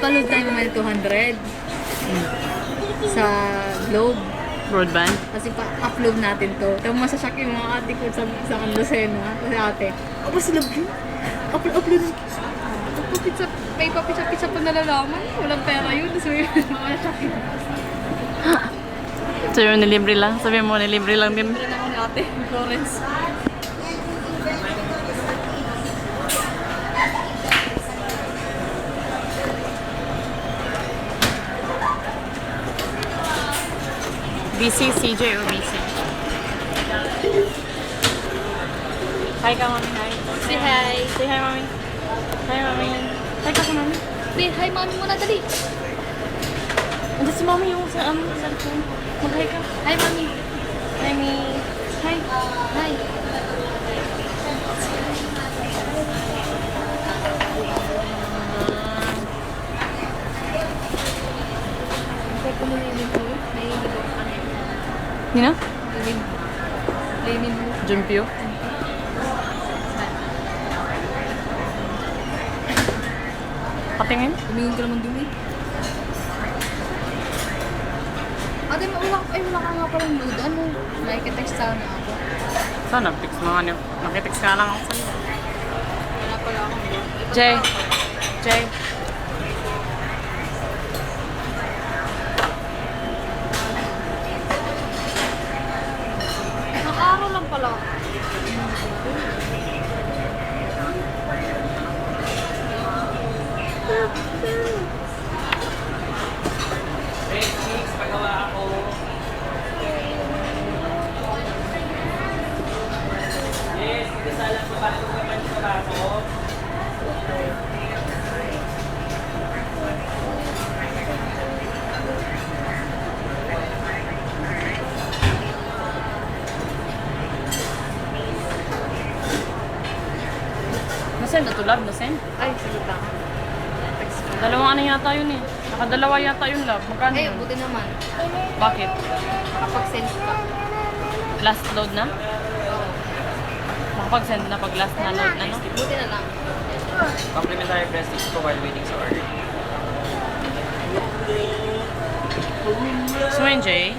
Ipaload tayo mamaya 200 sa Globe. Broadband? Kasi pa-upload natin to. Tapos masasyak yung mga ate ko sa Lucena. Kasi ate, aba sila bro? Upload. Pizza, may papitsa-pizza pa nalalaman. Walang pera yun. So yun, masasyak yun. So yun, nilibre lang? Sabi mo, nilibre lang din? Meron ako ni ate, Florence. BC, CJ or BC? Hi ka, mami. Hi. Say hi. Say hi, mami. Hi, mami. Hi ka, mami. Say hi, mami muna, dali. Andiyan si mami yung sa cellphone. Mag-hi ka. Hi, mami. Hi, mi. Hi. Hi. Check ko muna yung video. May video ka na. You know? Lenin mo. Jumpio. Patingin? Tumingin ka naman dun eh. Ate, wala ka nga palang load. Ano? Nakikitext sana ako. Sana, text mo nga niyo. Nakitext ka lang ako sa'yo. Wala pala akong load. Jay. Jay. Nakaaraw lang pala ako. Nasend na tulad, nasend? Ay, sige lang. Text ko. Dalawang ano yata yun eh. Nakadalawa yata yung love. Magkano Ay, yun? buti naman. Bakit? Nakapag-send ka. Last load na? Makapag-send na pag last na load na, no? Buti na lang. Complimentary prestige po while waiting sa order. So yun, Jay.